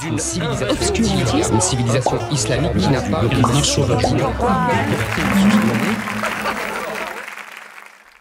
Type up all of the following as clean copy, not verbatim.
d'une civilisation une civilisation islamique qui n'a pas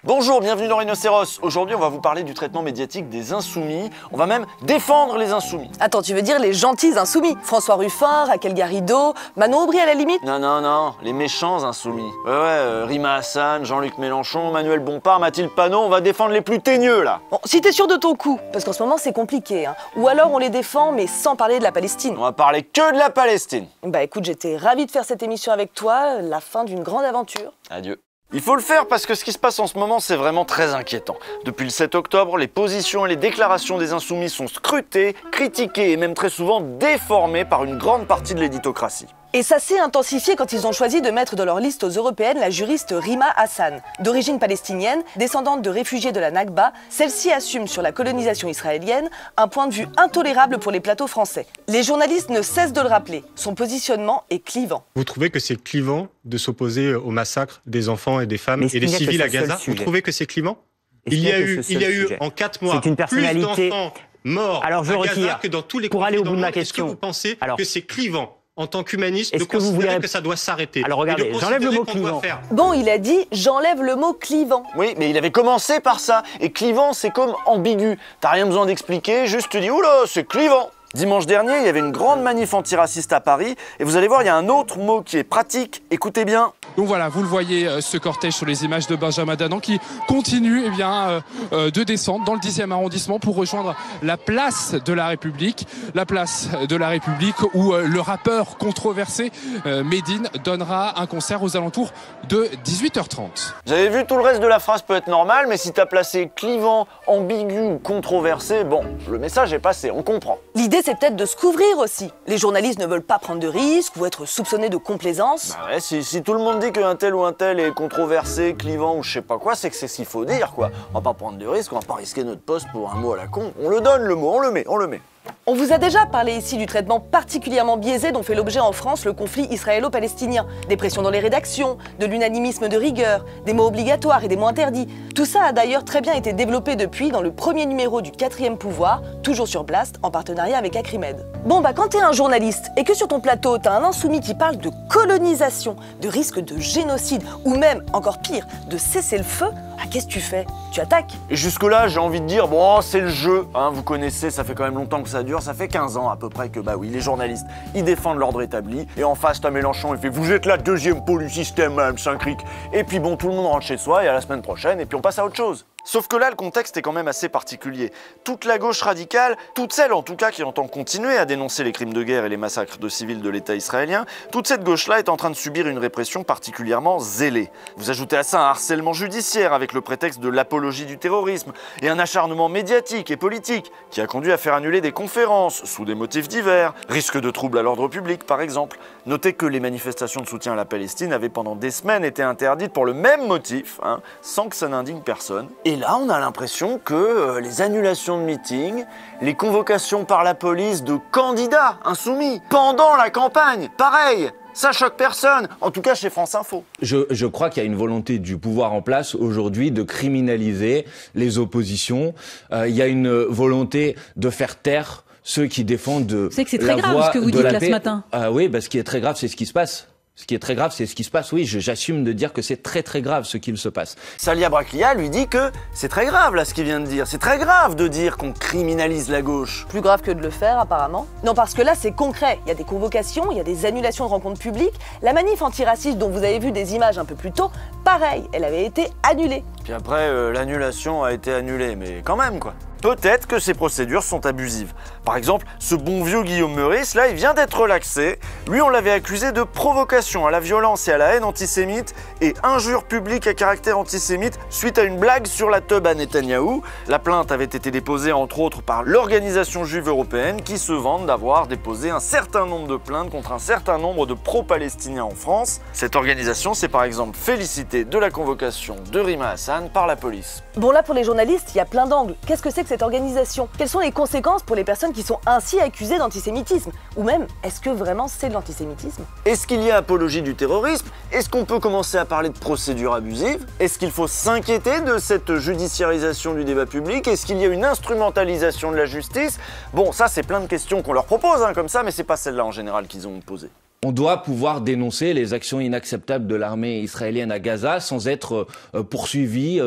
Bonjour, bienvenue dans Rhinocéros. Aujourd'hui, on va vous parler du traitement médiatique des insoumis. On va même défendre les insoumis. Attends, tu veux dire les gentils insoumis? François Ruffin, Raquel Garrido, Manon Aubry à la limite? Non, les méchants insoumis. Rima Hassan, Jean-Luc Mélenchon, Manuel Bompard, Mathilde Panot, on va défendre les plus teigneux là. Bon, si t'es sûr de ton coup, parce qu'en ce moment c'est compliqué, hein. Ou alors on les défend mais sans parler de la Palestine. On va parler que de la Palestine. Bah écoute, j'étais ravie de faire cette émission avec toi, la fin d'une grande aventure. Adieu. Il faut le faire parce que ce qui se passe en ce moment, c'est vraiment très inquiétant. Depuis le 7 octobre, les positions et les déclarations des insoumis sont scrutées, critiquées et même très souvent déformées par une grande partie de l'éditocratie. Et ça s'est intensifié quand ils ont choisi de mettre dans leur liste aux européennes la juriste Rima Hassan. D'origine palestinienne, descendante de réfugiés de la Nakba, celle-ci assume sur la colonisation israélienne un point de vue intolérable pour les plateaux français. Les journalistes ne cessent de le rappeler, son positionnement est clivant. Vous trouvez que c'est clivant de s'opposer au massacre des enfants et des femmes et des civils à Gaza? Vous trouvez que c'est clivant? Il y a eu en 4 mois plus d'enfants morts à Gaza que dans tous les conflits dans le monde. Est-ce que vous pensez que c'est clivant en tant qu'humaniste de considérer que ça doit s'arrêter? Alors regardez, j'enlève le mot clivant. Bon, il a dit « j'enlève le mot clivant ». Oui, mais il avait commencé par ça. Et clivant, c'est comme ambigu. T'as rien besoin d'expliquer, juste tu dis « oula, c'est clivant ». Dimanche dernier, il y avait une grande manif antiraciste à Paris. Et vous allez voir, il y a un autre mot qui est pratique. Écoutez bien. Donc voilà, vous le voyez, ce cortège sur les images de Benjamin Danan qui continue de descendre dans le 10e arrondissement pour rejoindre la place de la République. La place de la République où le rappeur controversé Medine donnera un concert aux alentours de 18h30. Vous avez vu, tout le reste de la phrase peut être normal, mais si t'as placé clivant, ambigu ou controversé, bon, le message est passé, on comprend. L'idée, c'est peut-être de se couvrir aussi. Les journalistes ne veulent pas prendre de risques ou être soupçonnés de complaisance. Bah ouais, si tout le monde dit qu'un tel ou un tel est controversé, clivant ou je sais pas quoi, c'est que c'est ce qu'il faut dire, quoi. On va pas prendre de risques, on va pas risquer notre poste pour un mot à la con. On le donne, le mot, on le met. On vous a déjà parlé ici du traitement particulièrement biaisé dont fait l'objet en France le conflit israélo-palestinien. Des pressions dans les rédactions, de l'unanimisme de rigueur, des mots obligatoires et des mots interdits. Tout ça a d'ailleurs très bien été développé depuis dans le premier numéro du 4e pouvoir, toujours sur Blast, en partenariat avec Acrimed. Bon bah quand t'es un journaliste et que sur ton plateau t'as un insoumis qui parle de colonisation, de risque de génocide ou même, encore pire, de cessez-le-feu, ah, qu'est-ce que tu fais? Tu attaques? Et jusque-là, j'ai envie de dire, bon, c'est le jeu, hein, vous connaissez, ça fait quand même longtemps que ça dure, ça fait 15 ans à peu près que, bah oui, les journalistes, ils défendent l'ordre établi, et en face, t'as Mélenchon, il fait « Vous êtes la deuxième pôle du système, Madame Saint-Cric », et puis bon, tout le monde rentre chez soi, et à la semaine prochaine, et puis on passe à autre chose. Sauf que là, le contexte est quand même assez particulier. Toute la gauche radicale, toute celle en tout cas qui entend continuer à dénoncer les crimes de guerre et les massacres de civils de l'État israélien, toute cette gauche-là est en train de subir une répression particulièrement zélée. Vous ajoutez à ça un harcèlement judiciaire avec le prétexte de l'apologie du terrorisme et un acharnement médiatique et politique qui a conduit à faire annuler des conférences sous des motifs divers, risque de troubles à l'ordre public par exemple. Notez que les manifestations de soutien à la Palestine avaient pendant des semaines été interdites pour le même motif, hein, sans que ça n'indigne personne. Et là, on a l'impression que les annulations de meetings, les convocations par la police de candidats insoumis pendant la campagne, pareil, ça choque personne, en tout cas chez France Info. Je crois qu'il y a une volonté du pouvoir en place aujourd'hui de criminaliser les oppositions. Il y a une volonté de faire taire ceux qui défendent la voie de la paix. C'est que c'est très grave ce que vous dites là ce matin. Oui, bah, ce qui est très grave, c'est ce qui se passe. Ce qui est très grave, c'est ce qui se passe. Oui, j'assume de dire que c'est très très grave ce qu'il se passe. Salia Braclia lui dit que c'est très grave là ce qu'il vient de dire. C'est très grave de dire qu'on criminalise la gauche. Plus grave que de le faire apparemment. Non, parce que là c'est concret. Il y a des convocations, il y a des annulations de rencontres publiques. La manif antiraciste dont vous avez vu des images un peu plus tôt, pareil, elle avait été annulée. Puis après, l'annulation a été annulée, mais quand même quoi. Peut-être que ces procédures sont abusives. Par exemple, ce bon vieux Guillaume Meurice, là, il vient d'être relaxé. Lui, on l'avait accusé de provocation à la violence et à la haine antisémite et injure publique à caractère antisémite suite à une blague sur la teub à Netanyahou. La plainte avait été déposée entre autres par l'Organisation juive européenne qui se vante d'avoir déposé un certain nombre de plaintes contre un certain nombre de pro-palestiniens en France. Cette organisation s'est par exemple félicitée de la convocation de Rima Hassan par la police. Bon là pour les journalistes, il y a plein d'angles. Qu'est-ce que c'est que cette organisation? Quelles sont les conséquences pour les personnes qui sont ainsi accusées d'antisémitisme? Ou même, est-ce que vraiment c'est de l'antisémitisme? Est-ce qu'il y a apologie du terrorisme? Est-ce qu'on peut commencer à parler de procédures abusives? Est-ce qu'il faut s'inquiéter de cette judiciarisation du débat public? Est-ce qu'il y a une instrumentalisation de la justice? Bon, ça c'est plein de questions qu'on leur propose comme ça, mais c'est pas celle-là en général qu'ils ont posée. On doit pouvoir dénoncer les actions inacceptables de l'armée israélienne à Gaza sans être poursuivi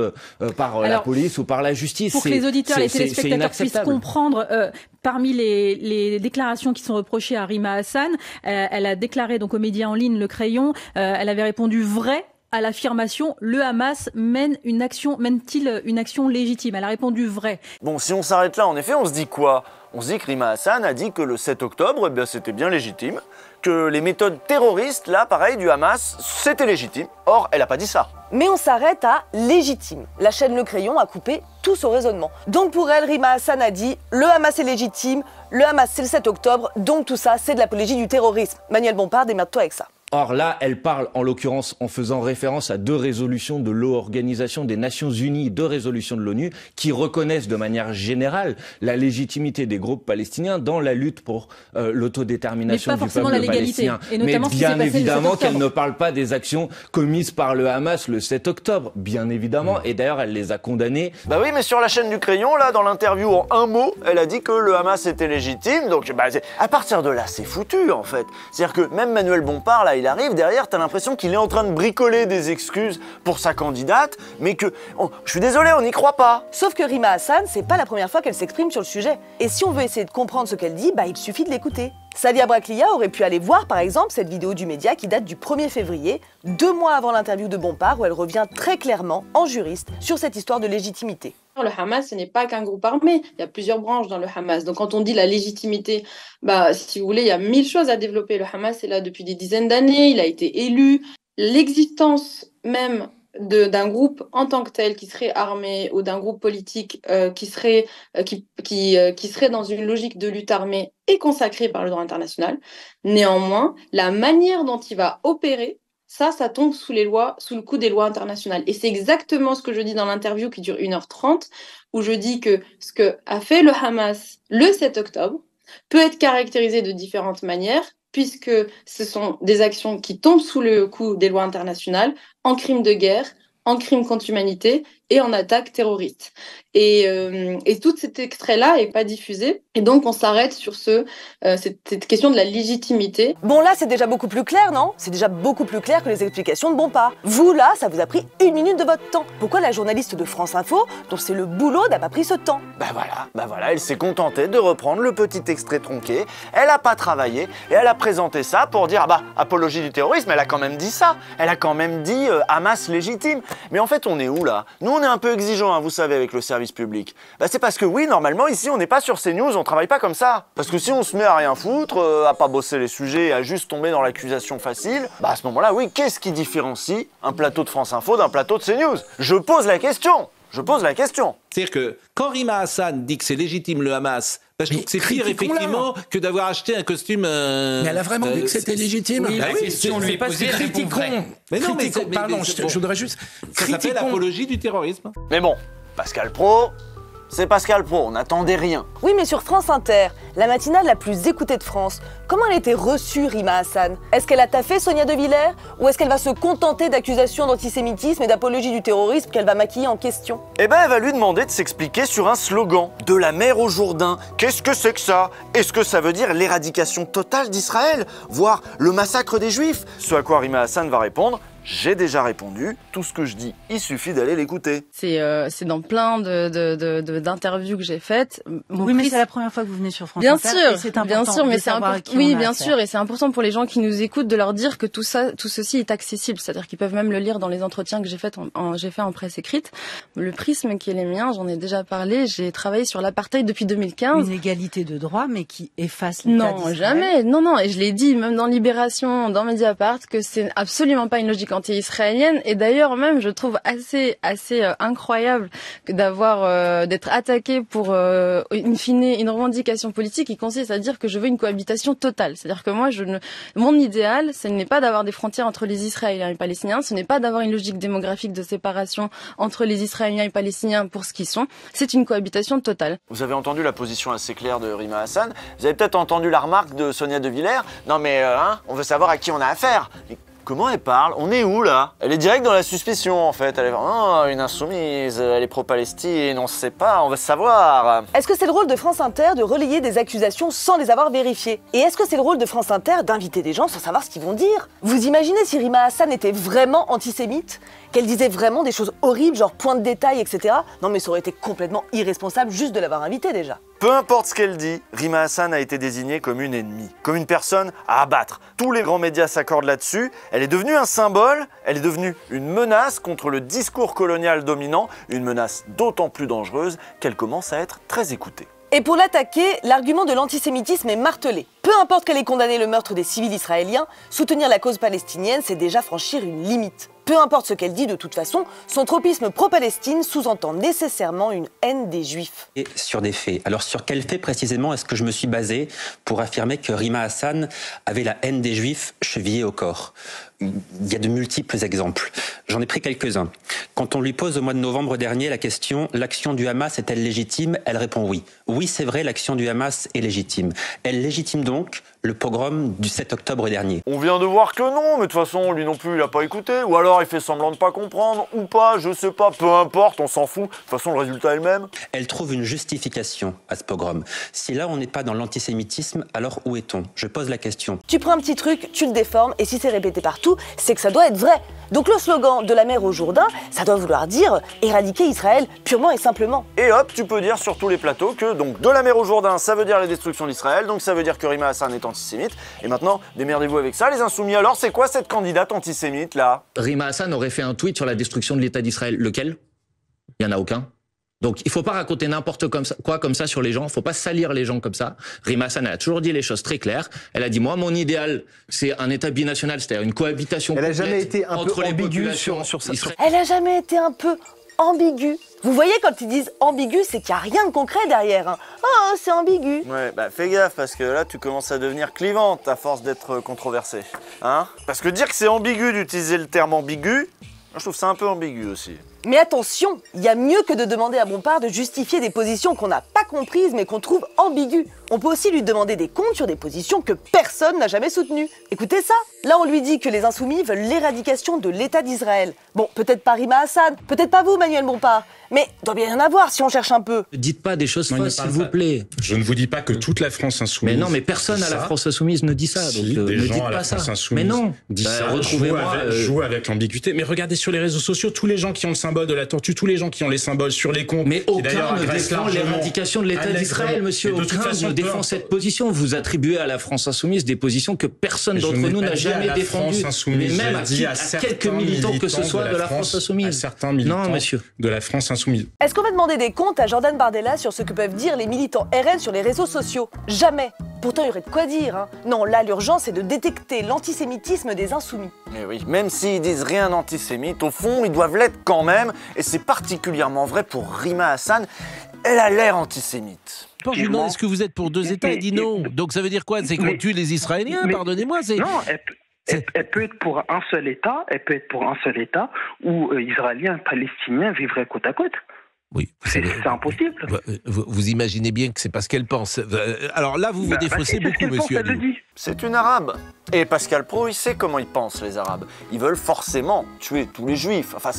par la police ou par la justice. Pour que les auditeurs, les téléspectateurs puissent comprendre, parmi les déclarations qui sont reprochées à Rima Hassan, elle a déclaré donc aux médias en ligne Le Crayon, elle avait répondu vrai à l'affirmation « Le Hamas mène-t-il une action légitime ?» Elle a répondu vrai. Bon, si on s'arrête là, en effet, on se dit quoi? On se dit que Rima Hassan a dit que le 7 octobre, eh bien, c'était bien légitime, que les méthodes terroristes, là, pareil, du Hamas, c'était légitime. Or, elle n'a pas dit ça. Mais on s'arrête à légitime. La chaîne Le Crayon a coupé tout ce raisonnement. Donc pour elle, Rima Hassan a dit « Le Hamas est légitime, le Hamas c'est le 7 octobre, donc tout ça c'est de l'apologie du terrorisme. » Manuel Bompard, démerde-toi avec ça. Or là, elle parle en l'occurrence en faisant référence à 2 résolutions de l'Organisation des Nations Unies, 2 résolutions de l'ONU, qui reconnaissent de manière générale la légitimité des groupes palestiniens dans la lutte pour l'autodétermination du peuple palestinien. Mais bien évidemment qu'elle ne parle pas des actions commises par le Hamas le 7 octobre, bien évidemment, et d'ailleurs elle les a condamnées. Bah oui, mais sur la chaîne du Crayon, là, dans l'interview en un mot, elle a dit que le Hamas était légitime, donc bah, à partir de là, c'est foutu en fait. C'est-à-dire que même Manuel Bompard, là, il arrive derrière, t'as l'impression qu'il est en train de bricoler des excuses pour sa candidate, mais que, je suis désolé, on n'y croit pas. Sauf que Rima Hassan, c'est pas la première fois qu'elle s'exprime sur le sujet. Et si on veut essayer de comprendre ce qu'elle dit, bah il suffit de l'écouter. Sadia Braclia aurait pu aller voir par exemple cette vidéo du média qui date du 1er février, 2 mois avant l'interview de Bompard, où elle revient très clairement, en juriste, sur cette histoire de légitimité. Le Hamas, ce n'est pas qu'un groupe armé, il y a plusieurs branches dans le Hamas. Donc quand on dit la légitimité, bah, si vous voulez, il y a 1000 choses à développer. Le Hamas est là depuis des dizaines d'années, il a été élu. L'existence même d'un groupe en tant que tel qui serait armé ou d'un groupe politique qui serait dans une logique de lutte armée est consacrée par le droit international. Néanmoins, la manière dont il va opérer, ça tombe sous le coup des lois internationales. Et c'est exactement ce que je dis dans l'interview qui dure 1h30, où je dis que ce que a fait le Hamas le 7 octobre peut être caractérisé de différentes manières, puisque ce sont des actions qui tombent sous le coup des lois internationales, en crime de guerre, en crime contre l'humanité et en attaque terroriste. Et tout cet extrait-là n'est pas diffusé. Et donc, on s'arrête sur cette question de la légitimité. Bon, là, c'est déjà beaucoup plus clair, non? C'est déjà beaucoup plus clair que les explications de Bompard. Vous, là, ça vous a pris 1 minute de votre temps. Pourquoi la journaliste de France Info, dont c'est le boulot, n'a pas pris ce temps? Bah voilà, elle s'est contentée de reprendre le petit extrait tronqué, elle a pas travaillé, et elle a présenté ça pour dire, bah, apologie du terrorisme, elle a quand même dit ça. Elle a quand même dit Hamas légitime. Mais en fait, on est où, là? Nous, on est un peu exigeants, hein, vous savez, avec le service public. Bah, c'est parce que oui, normalement, ici, on n'est pas sur CNews, on travaille pas comme ça. Parce que si on se met à rien foutre, à pas bosser les sujets, à juste tomber dans l'accusation facile, bah à ce moment-là, oui, qu'est-ce qui différencie un plateau de France Info d'un plateau de CNews? Je pose la question. C'est-à-dire que quand Rima Hassan dit que c'est légitime le Hamas, bah, je trouve que c'est pire effectivement que d'avoir acheté un costume. Mais elle a vraiment dit que c'était légitime. Oui, la question lui est posée, critiquons. Mais non, pardon, je voudrais juste. Ça s'appelle apologie du terrorisme. Mais bon, Pascal Praud, c'est Pascal Praud, on n'attendait rien. Oui, mais sur France Inter, la matinale la plus écoutée de France, comment elle a été reçue, Rima Hassan? Est-ce qu'elle a taffé Sonia De Villers? Ou est-ce qu'elle va se contenter d'accusations d'antisémitisme et d'apologie du terrorisme qu'elle va maquiller en question? Eh ben, elle va lui demander de s'expliquer sur un slogan. De la mer au Jourdain. Qu'est-ce que c'est que ça? Est-ce que ça veut dire l'éradication totale d'Israël? Voire le massacre des Juifs? Ce à quoi Rima Hassan va répondre: j'ai déjà répondu, tout ce que je dis, il suffit d'aller l'écouter. C'est dans plein d'interviews que j'ai faites. Oui, mais c'est la première fois que vous venez sur France Bien Inter. sûr, bien sûr, mais c'est important. Oui, bien sûr, et c'est important pour les gens qui nous écoutent de leur dire que tout ceci est accessible, c'est-à-dire qu'ils peuvent même le lire dans les entretiens que j'ai fait en presse écrite. Le prisme qui est les miens, j'en ai déjà parlé. J'ai travaillé sur l'apartheid depuis 2015. Une égalité de droit, mais qui efface l'État d'Israël. Non, jamais. Non, et je l'ai dit même dans Libération, dans Mediapart, que c'est absolument pas une logique anti-israélienne. Et d'ailleurs, même, je trouve assez incroyable d'être attaqué pour, in fine, une revendication politique qui consiste à dire que je veux une cohabitation totale. C'est-à-dire que moi, mon idéal, ce n'est pas d'avoir des frontières entre les Israéliens et les Palestiniens, ce n'est pas d'avoir une logique démographique de séparation entre les Israéliens et les Palestiniens pour ce qu'ils sont. C'est une cohabitation totale. Vous avez entendu la position assez claire de Rima Hassan. Vous avez peut-être entendu la remarque de Sonia De Villers. Non mais, on veut savoir à qui on a affaire. Mais comment elle parle? On est où là? Elle est direct dans la suspicion en fait. Elle est vraiment une insoumise, elle est pro-Palestine, on sait pas, on veut savoir. Est-ce que c'est le rôle de France Inter de relayer des accusations sans les avoir vérifiées? Et est-ce que c'est le rôle de France Inter d'inviter des gens sans savoir ce qu'ils vont dire? Vous imaginez si Rima Hassan était vraiment antisémite? Qu'elle disait vraiment des choses horribles, genre point de détail, etc. Non mais ça aurait été complètement irresponsable juste de l'avoir invitée déjà. Peu importe ce qu'elle dit, Rima Hassan a été désignée comme une ennemie, comme une personne à abattre. Tous les grands médias s'accordent là-dessus. Elle est devenue un symbole, elle est devenue une menace contre le discours colonial dominant, une menace d'autant plus dangereuse qu'elle commence à être très écoutée. Et pour l'attaquer, l'argument de l'antisémitisme est martelé. Peu importe qu'elle ait condamné le meurtre des civils israéliens, soutenir la cause palestinienne, c'est déjà franchir une limite. Peu importe ce qu'elle dit, de toute façon, son tropisme pro-Palestine sous-entend nécessairement une haine des Juifs. Et sur des faits. Alors sur quels faits précisément est-ce que je me suis basé pour affirmer que Rima Hassan avait la haine des Juifs chevillée au corps? Il y a de multiples exemples. J'en ai pris quelques-uns. Quand on lui pose au mois de novembre dernier la question « L'action du Hamas est-elle légitime ?» Elle répond oui. Oui, c'est vrai, l'action du Hamas est légitime. Elle légitime donc le pogrom du 7 octobre dernier. On vient de voir que non, mais de toute façon, lui non plus, il a pas écouté. Ou alors il fait semblant de pas comprendre, ou pas, je sais pas, peu importe, on s'en fout. De toute façon, le résultat est le même. Elle trouve une justification à ce pogrom. Si là, on n'est pas dans l'antisémitisme, alors où est-on? Je pose la question. Tu prends un petit truc, tu le déformes, et si c'est répété partout, c'est que ça doit être vrai. Donc le slogan de la mer au Jourdain, ça doit vouloir dire éradiquer Israël purement et simplement. Et hop, tu peux dire sur tous les plateaux que donc de la mer au Jourdain, ça veut dire la destruction d'Israël, donc ça veut dire que Rima Hassan est antisémite. Et maintenant, démerdez-vous avec ça, les insoumis. Alors, c'est quoi cette candidate antisémite là? Rima Hassan aurait fait un tweet sur la destruction de l'État d'Israël. Lequel? Il n'y en a aucun. Donc, il ne faut pas raconter n'importe quoi comme ça sur les gens. Il ne faut pas salir les gens comme ça. Rima Hassan a toujours dit les choses très claires. Elle a dit, moi, mon idéal, c'est un État binational, c'est-à-dire une cohabitation complète. Elle n'a jamais été un peu ambiguë sur ça. Elle n'a jamais été un peu ambiguë. Vous voyez, quand ils disent ambigu, c'est qu'il n'y a rien de concret derrière. Hein. Oh, c'est ambigu. Ouais, bah fais gaffe, parce que là, tu commences à devenir clivante à force d'être controversée. Hein? Parce que dire que c'est ambigu d'utiliser le terme ambigu, je trouve ça un peu ambigu aussi. Mais attention, il y a mieux que de demander à Bompard de justifier des positions qu'on n'a pas comprises mais qu'on trouve ambiguës. On peut aussi lui demander des comptes sur des positions que personne n'a jamais soutenues. Écoutez ça. Là, on lui dit que les insoumis veulent l'éradication de l'État d'Israël. Bon, peut-être pas Rima Hassan, peut-être pas vous, Manuel Bompard, mais il doit bien y en avoir si on cherche un peu. Ne dites pas des choses fausses, s'il vous plaît. Je ne vous dis pas que toute la France insoumise. Mais non, mais personne à la France insoumise ne dit ça. Si, donc, des ne gens dites à la pas France ça. insoumise Mais non. disent ça. Jouent avec l'ambiguïté. Mais regardez sur les réseaux sociaux, tous les gens qui ont le symbole de la tortue, tous les gens qui ont les symboles sur les comptes. Mais aucun ne défend l'éradication de l'État d'Israël, monsieur. Aucun ne défend cette position. Vous attribuez à la France insoumise des positions que personne d'entre nous n'a jamais défendues. Mais même à quelques militants que ce soit de la France insoumise. À certains militants de la France insoumise. Est-ce qu'on va demander des comptes à Jordan Bardella sur ce que peuvent dire les militants RN sur les réseaux sociaux? Jamais. Pourtant, il y aurait de quoi dire. Hein. Non, là, l'urgence, c'est de détecter l'antisémitisme des insoumis. Mais oui, même s'ils disent rien d'antisémite, au fond, ils doivent l'être quand même. Et c'est particulièrement vrai pour Rima Hassan. Elle a l'air antisémite. Je lui demande, est-ce que vous êtes pour deux États? Il dit non. Donc ça veut dire quoi? C'est qu'on tue les Israéliens? Pardonnez-moi. Non, elle peut être pour un seul État. Elle peut être pour un seul État où Israéliens et Palestiniens vivraient côte à côte. Oui, c'est impossible. Vous imaginez bien que c'est pas ce qu'elle pense. Alors là, vous défaussez beaucoup, monsieur Alliot. C'est une arabe. Et Pascal Praud, il sait comment ils pensent, les arabes. Ils veulent forcément tuer tous les juifs. Enfin,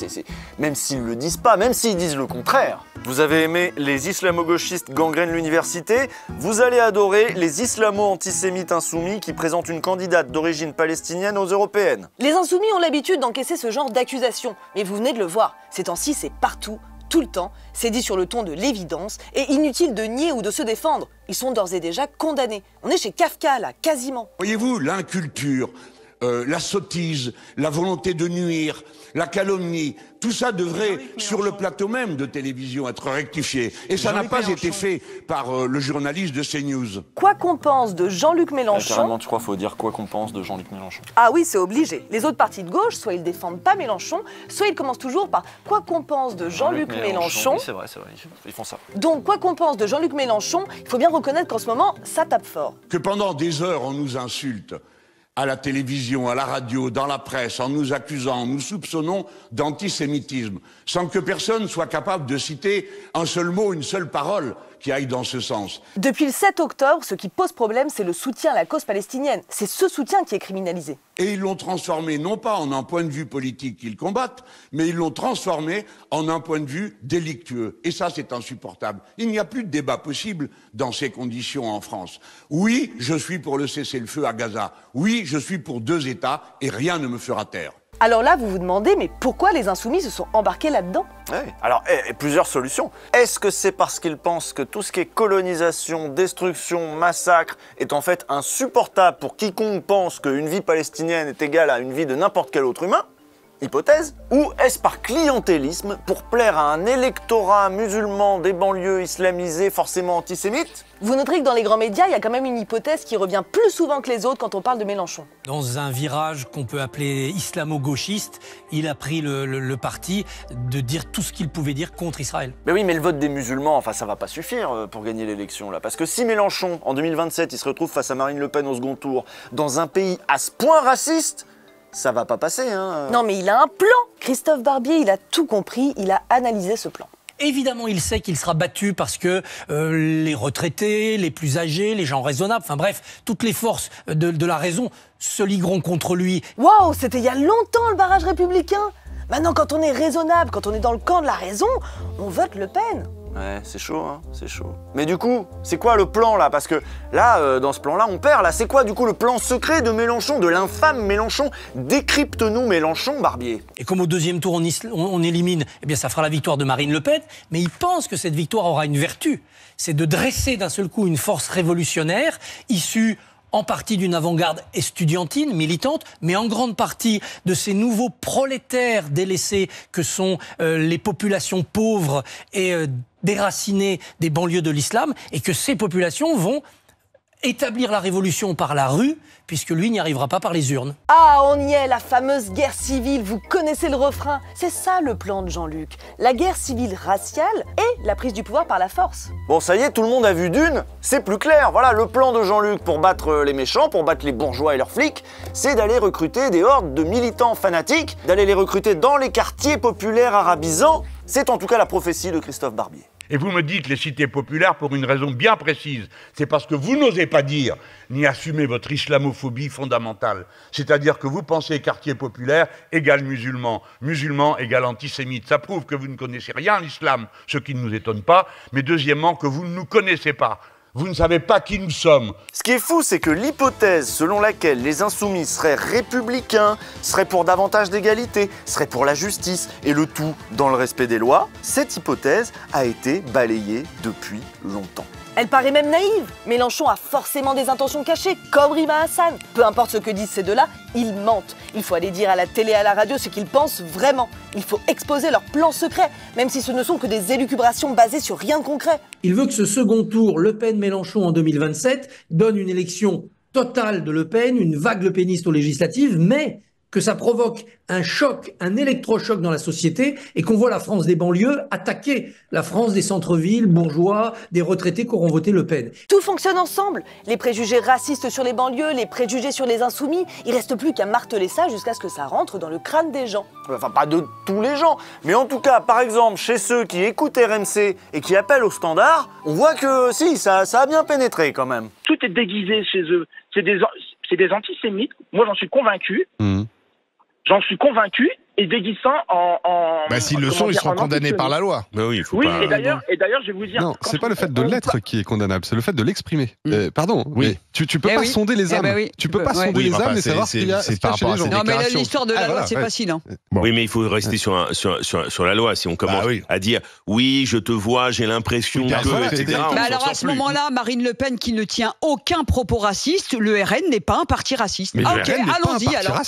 même s'ils le disent pas, même s'ils disent le contraire. Vous avez aimé les islamo-gauchistes gangrènent l'université, vous allez adorer les islamo-antisémites insoumis qui présentent une candidate d'origine palestinienne aux européennes. Les insoumis ont l'habitude d'encaisser ce genre d'accusations. Mais vous venez de le voir, ces temps-ci, c'est partout. Tout le temps, c'est dit sur le ton de l'évidence et inutile de nier ou de se défendre. Ils sont d'ores et déjà condamnés. On est chez Kafka, là, quasiment. Voyez-vous, l'inculture, la sottise, la volonté de nuire, la calomnie, tout ça devrait, sur le plateau même de télévision, être rectifié. Et ça n'a pas été fait par le journaliste de CNews. Quoi qu'on pense de Jean-Luc Mélenchon... Carrément, tu crois qu'il faut dire quoi qu'on pense de Jean-Luc Mélenchon? Ah oui, c'est obligé. Les autres partis de gauche, soit ils défendent pas Mélenchon, soit ils commencent toujours par quoi qu'on pense de Jean-Luc Mélenchon. Oui, c'est vrai, ils font ça. Donc, quoi qu'on pense de Jean-Luc Mélenchon, il faut bien reconnaître qu'en ce moment, ça tape fort. Que pendant des heures, on nous insulte à la télévision, à la radio, dans la presse, en nous accusant, en nous soupçonnons d'antisémitisme, sans que personne soit capable de citer un seul mot, une seule parole qui aille dans ce sens. Depuis le 7 octobre, ce qui pose problème, c'est le soutien à la cause palestinienne. C'est ce soutien qui est criminalisé. Et ils l'ont transformé non pas en un point de vue politique qu'ils combattent, mais ils l'ont transformé en un point de vue délictueux. Et ça, c'est insupportable. Il n'y a plus de débat possible dans ces conditions en France. Oui, je suis pour le cessez-le-feu à Gaza. Oui, je suis pour 2 États et rien ne me fera taire. Alors là, vous vous demandez, mais pourquoi les Insoumis se sont embarqués là-dedans? Oui. Alors, plusieurs solutions. Est-ce que c'est parce qu'ils pensent que tout ce qui est colonisation, destruction, massacre est en fait insupportable pour quiconque pense qu'une vie palestinienne est égale à une vie de n'importe quel autre humain? Hypothèse. Ou est-ce par clientélisme pour plaire à un électorat musulman des banlieues islamisées forcément antisémites? Vous noterez que dans les grands médias, il y a quand même une hypothèse qui revient plus souvent que les autres quand on parle de Mélenchon. Dans un virage qu'on peut appeler islamo-gauchiste, il a pris le parti de dire tout ce qu'il pouvait dire contre Israël. Mais oui, mais le vote des musulmans, enfin ça va pas suffire pour gagner l'élection là. Parce que si Mélenchon, en 2027, il se retrouve face à Marine Le Pen au second tour, dans un pays à ce point raciste, ça va pas passer, hein. Non mais il a un plan. Christophe Barbier, il a tout compris, il a analysé ce plan. Évidemment, il sait qu'il sera battu parce que les retraités, les plus âgés, les gens raisonnables, enfin bref, toutes les forces de la raison se ligueront contre lui. Waouh, c'était il y a longtemps le barrage républicain. Maintenant, quand on est raisonnable, quand on est dans le camp de la raison, on vote Le Pen. Ouais, c'est chaud, hein, c'est chaud. Mais du coup, c'est quoi le plan là? Parce que là, dans ce plan-là, on perd. Là, c'est quoi du coup le plan secret de Mélenchon, de l'infâme Mélenchon? Décrypte-nous Mélenchon, Barbier. Et comme au deuxième tour, on élimine, eh bien ça fera la victoire de Marine Le Pen. Mais il pense que cette victoire aura une vertu. C'est de dresser d'un seul coup une force révolutionnaire issue en partie d'une avant-garde estudiantine, militante, mais en grande partie de ces nouveaux prolétaires délaissés que sont les populations pauvres et déracinées des banlieues de l'islam, et que ces populations vont établir la révolution par la rue, puisque lui n'y arrivera pas par les urnes. Ah, on y est, la fameuse guerre civile, vous connaissez le refrain. C'est ça le plan de Jean-Luc. La guerre civile raciale et la prise du pouvoir par la force. Bon, ça y est, tout le monde a vu Dune, c'est plus clair. Voilà, le plan de Jean-Luc pour battre les méchants, pour battre les bourgeois et leurs flics, c'est d'aller recruter des hordes de militants fanatiques, d'aller les recruter dans les quartiers populaires arabisants. C'est en tout cas la prophétie de Christophe Barbier. Et vous me dites les cités populaires pour une raison bien précise. C'est parce que vous n'osez pas dire ni assumer votre islamophobie fondamentale. C'est-à-dire que vous pensez quartier populaire égale musulman, musulman égale antisémite. Ça prouve que vous ne connaissez rien à l'islam, ce qui ne nous étonne pas, mais deuxièmement que vous ne nous connaissez pas. Vous ne savez pas qui nous sommes. Ce qui est fou, c'est que l'hypothèse selon laquelle les insoumis seraient républicains, seraient pour davantage d'égalité, seraient pour la justice, et le tout dans le respect des lois, cette hypothèse a été balayée depuis longtemps. Elle paraît même naïve. Mélenchon a forcément des intentions cachées, comme Rima Hassan. Peu importe ce que disent ces deux-là, ils mentent. Il faut aller dire à la télé et à la radio ce qu'ils pensent vraiment. Il faut exposer leurs plans secrets, même si ce ne sont que des élucubrations basées sur rien de concret. Il veut que ce second tour, Le Pen-Mélenchon en 2027, donne une élection totale de Le Pen, une vague lepéniste aux législatives, mais que ça provoque un choc, un électrochoc dans la société et qu'on voit la France des banlieues attaquer la France des centres-villes, bourgeois, des retraités qui auront voté Le Pen. Tout fonctionne ensemble. Les préjugés racistes sur les banlieues, les préjugés sur les insoumis, il reste plus qu'à marteler ça jusqu'à ce que ça rentre dans le crâne des gens. Enfin, pas de tous les gens, mais en tout cas, par exemple, chez ceux qui écoutent RMC et qui appellent au standard, on voit que si, ça a bien pénétré quand même. Tout est déguisé chez eux. C'est des antisémites. Moi, j'en suis convaincu. J'en suis convaincu, et déguisant en s'ils le sont, ils seront condamnés par la loi. Mais oui, il faut oui, pas... et d'ailleurs, je vais vous dire... Non, c'est pas le fait de l'être qui est condamnable, c'est le fait de l'exprimer. Pardon, oui. Tu peux pas sonder les âmes. Tu peux pas sonder les âmes et savoir ce qu'il y a chez les gens. Non, mais l'histoire de la loi, c'est facile. Hein. Oui, mais il faut rester sur la loi. Si on commence à dire « oui, je te vois, j'ai l'impression que... » etc. Mais alors à ce moment-là, Marine Le Pen qui ne tient aucun propos raciste, le RN n'est pas un parti raciste. Mais ok, allons-y alors.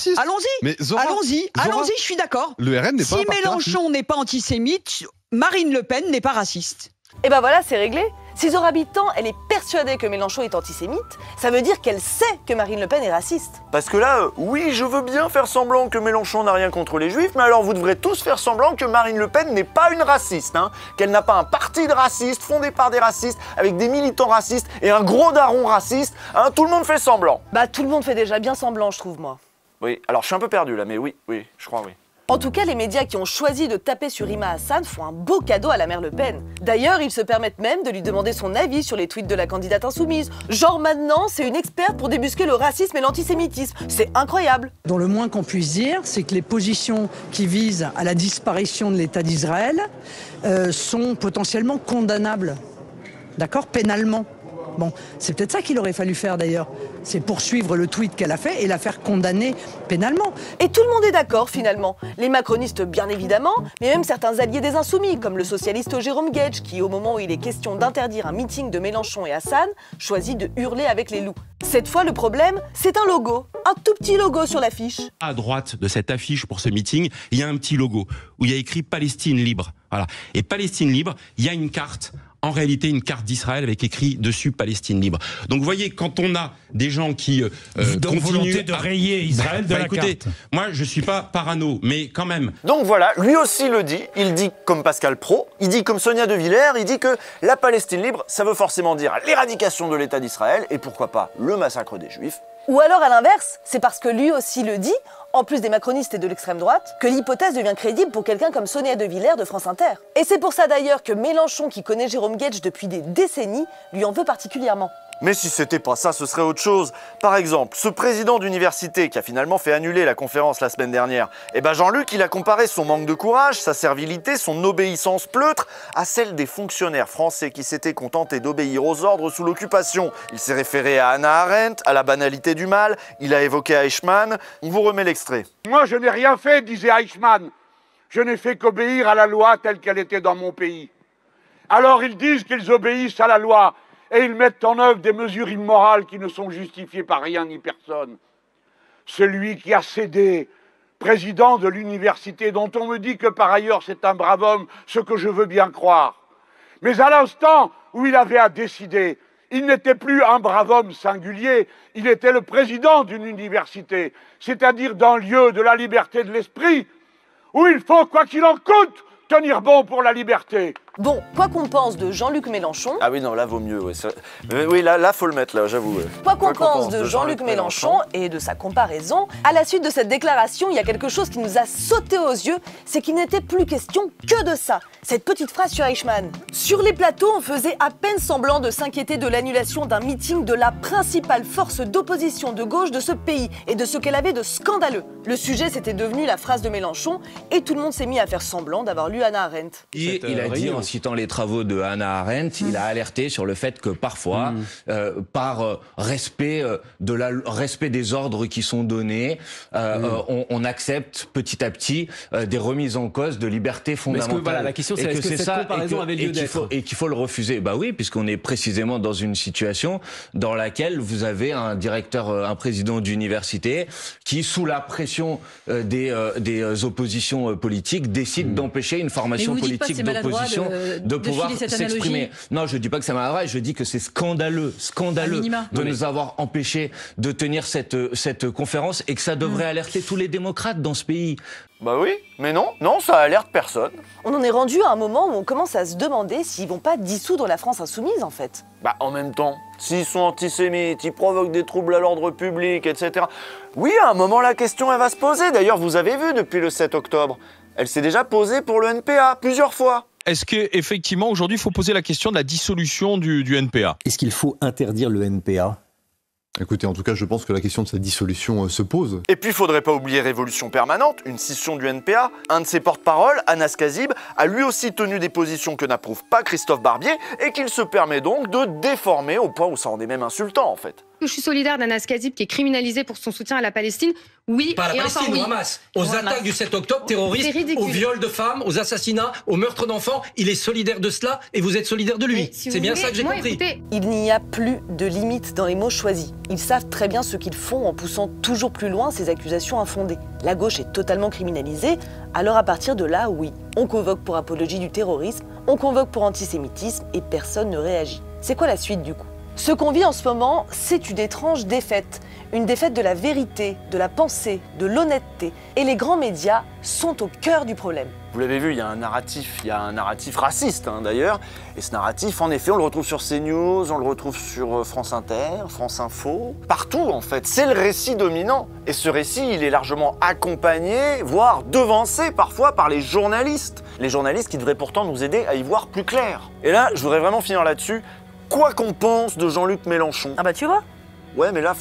Allons-y, je suis d'accord. Le RN n'est pas un parti Mélenchon n'est pas antisémite, Marine Le Pen n'est pas raciste. Et ben voilà, c'est réglé. Si Zora Bittan, elle est persuadée que Mélenchon est antisémite, ça veut dire qu'elle sait que Marine Le Pen est raciste. Parce que là, oui, je veux bien faire semblant que Mélenchon n'a rien contre les juifs, mais alors vous devrez tous faire semblant que Marine Le Pen n'est pas une raciste, qu'elle n'a pas un parti de racistes fondé par des racistes, avec des militants racistes et un gros daron raciste, tout le monde fait semblant. Bah tout le monde fait déjà bien semblant, je trouve, moi. Oui, alors je suis un peu perdu là, mais oui, je crois, oui. En tout cas, les médias qui ont choisi de taper sur Rima Hassan font un beau cadeau à la mère Le Pen. D'ailleurs, ils se permettent même de lui demander son avis sur les tweets de la candidate insoumise. Genre maintenant, c'est une experte pour débusquer le racisme et l'antisémitisme. C'est incroyable. Dont le moins qu'on puisse dire, c'est que les positions qui visent à la disparition de l'État d'Israël sont potentiellement condamnables, d'accord, pénalement. Bon, c'est peut-être ça qu'il aurait fallu faire d'ailleurs, c'est poursuivre le tweet qu'elle a fait et la faire condamner pénalement. Et tout le monde est d'accord finalement, les macronistes bien évidemment, mais même certains alliés des Insoumis, comme le socialiste Jérôme Guedj, qui au moment où il est question d'interdire un meeting de Mélenchon et Hassan, choisit de hurler avec les loups. Cette fois, le problème, c'est un logo, un tout petit logo sur l'affiche. À droite de cette affiche pour ce meeting, il y a un petit logo où il y a écrit Palestine libre. Voilà. Et Palestine libre, il y a une carte. En réalité, une carte d'Israël avec écrit dessus Palestine libre. Donc, vous voyez, quand on a des gens qui continuent volonté de rayer Israël de la écoutez, carte. Moi, je suis pas parano, mais quand même. Donc voilà, lui aussi le dit. Il dit comme Pascal Praud, il dit comme Sonia De Villers, il dit que la Palestine libre, ça veut forcément dire l'éradication de l'État d'Israël et pourquoi pas le massacre des Juifs. Ou alors à l'inverse, c'est parce que lui aussi le dit, en plus des macronistes et de l'extrême droite, que l'hypothèse devient crédible pour quelqu'un comme Sonia De Villers de France Inter. Et c'est pour ça d'ailleurs que Mélenchon, qui connaît Jérôme Guedj depuis des décennies, lui en veut particulièrement. Mais si c'était pas ça, ce serait autre chose. Par exemple, ce président d'université qui a finalement fait annuler la conférence la semaine dernière, Jean-Luc, il a comparé son manque de courage, sa servilité, son obéissance pleutre à celle des fonctionnaires français qui s'étaient contentés d'obéir aux ordres sous l'occupation. Il s'est référé à Hannah Arendt, à la banalité du mal, il a évoqué Eichmann. On vous remet l'extrait. Moi, je n'ai rien fait, disait Eichmann. Je n'ai fait qu'obéir à la loi telle qu'elle était dans mon pays. Alors ils disent qu'ils obéissent à la loi. Et ils mettent en œuvre des mesures immorales qui ne sont justifiées par rien ni personne. Celui qui a cédé, président de l'université, dont on me dit que par ailleurs c'est un brave homme, ce que je veux bien croire. Mais à l'instant où il avait à décider, il n'était plus un brave homme singulier, il était le président d'une université, c'est-à-dire d'un lieu de la liberté de l'esprit, où il faut, quoi qu'il en coûte, tenir bon pour la liberté. Bon, quoi qu'on pense de Jean-Luc Mélenchon... Ah oui, non, là, vaut mieux, ouais. Oui, là, faut le mettre, là, j'avoue. Quoi qu'on pense de Jean-Luc Mélenchon et de sa comparaison, à la suite de cette déclaration, il y a quelque chose qui nous a sauté aux yeux, c'est qu'il n'était plus question que de ça. Cette petite phrase sur Eichmann. Sur les plateaux, on faisait à peine semblant de s'inquiéter de l'annulation d'un meeting de la principale force d'opposition de gauche de ce pays et de ce qu'elle avait de scandaleux. Le sujet, c'était devenu la phrase de Mélenchon et tout le monde s'est mis à faire semblant d'avoir lu Hannah Arendt. Et il a dit, en citant les travaux de Hannah Arendt, il a alerté sur le fait que parfois, par respect des ordres qui sont donnés, on accepte petit à petit des remises en cause de libertés fondamentales. Voilà, la question c'est est-ce que cette comparaison avait lieu d'être ? Et qu'il faut le refuser. Bah oui, puisqu'on est précisément dans une situation dans laquelle vous avez un président d'université qui, sous la pression des oppositions politiques, décide d'empêcher une formation politique d'opposition de pouvoir s'exprimer. Non, je dis pas que c'est maladroit, je dis que c'est scandaleux de nous avoir empêchés de tenir cette conférence et que ça devrait alerter tous les démocrates dans ce pays. Bah oui, mais non, ça alerte personne. On en est rendu à un moment où on commence à se demander s'ils vont pas dissoudre la France insoumise, en fait. Bah en même temps, s'ils sont antisémites, ils provoquent des troubles à l'ordre public, etc. Oui, à un moment, la question, elle va se poser. D'ailleurs, vous avez vu, depuis le 7 octobre, elle s'est déjà posée pour le NPA, plusieurs fois. Est-ce qu'effectivement, aujourd'hui, il faut poser la question de la dissolution du NPA ? Est-ce qu'il faut interdire le NPA ? Écoutez, en tout cas, je pense que la question de sa dissolution se pose. Et puis, il faudrait pas oublier Révolution Permanente, une scission du NPA. Un de ses porte-parole, Anas Kazib, a lui aussi tenu des positions que n'approuve pas Christophe Barbier et qu'il se permet donc de déformer au point où ça en est même insultant, en fait. Je suis solidaire d'Anas Kazib qui est criminalisé pour son soutien à la Palestine. Oui, pas à la et Palestine, enfin oui. Au Hamas, aux attaques du 7 octobre terroristes, aux viols de femmes, aux assassinats, aux meurtres d'enfants. Il est solidaire de cela et vous êtes solidaire de lui. Si c'est bien voulez, ça que j'ai compris. Écoutez... Il n'y a plus de limite dans les mots choisis. Ils savent très bien ce qu'ils font en poussant toujours plus loin ces accusations infondées. La gauche est totalement criminalisée, alors à partir de là, oui, on convoque pour apologie du terrorisme, on convoque pour antisémitisme et personne ne réagit. C'est quoi la suite du coup ? Ce qu'on vit en ce moment, c'est une étrange défaite. Une défaite de la vérité, de la pensée, de l'honnêteté. Et les grands médias sont au cœur du problème. Vous l'avez vu, il y a un narratif raciste d'ailleurs. Et ce narratif, en effet, on le retrouve sur CNews, on le retrouve sur France Inter, France Info, partout en fait. C'est le récit dominant. Et ce récit, il est largement accompagné, voire devancé parfois par les journalistes. Les journalistes qui devraient pourtant nous aider à y voir plus clair. Et là, je voudrais vraiment finir là-dessus. Quoi qu'on pense de Jean-Luc Mélenchon. Ah bah tu vois. Ouais, mais là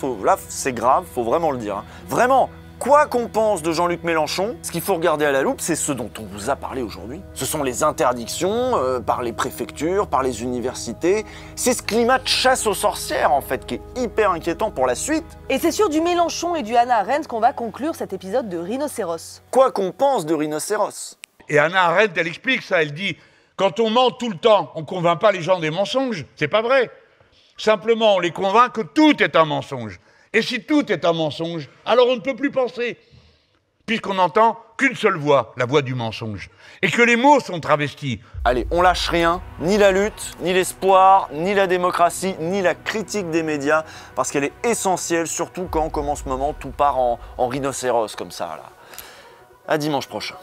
c'est grave, faut vraiment le dire. Hein. Vraiment, quoi qu'on pense de Jean-Luc Mélenchon, ce qu'il faut regarder à la loupe, c'est ce dont on vous a parlé aujourd'hui. Ce sont les interdictions par les préfectures, par les universités. C'est ce climat de chasse aux sorcières, en fait, qui est hyper inquiétant pour la suite. Et c'est sur du Mélenchon et du Hannah Arendt qu'on va conclure cet épisode de Rhinocéros. Quoi qu'on pense de Rhinocéros. Et Hannah Arendt, elle explique ça, elle dit... Quand on ment tout le temps, on ne convainc pas les gens des mensonges. C'est pas vrai. Simplement, on les convainc que tout est un mensonge. Et si tout est un mensonge, alors on ne peut plus penser. Puisqu'on n'entend qu'une seule voix, la voix du mensonge. Et que les mots sont travestis. Allez, on lâche rien, ni la lutte, ni l'espoir, ni la démocratie, ni la critique des médias, parce qu'elle est essentielle, surtout quand, comme en ce moment, tout part en rhinocéros comme ça, là. À dimanche prochain.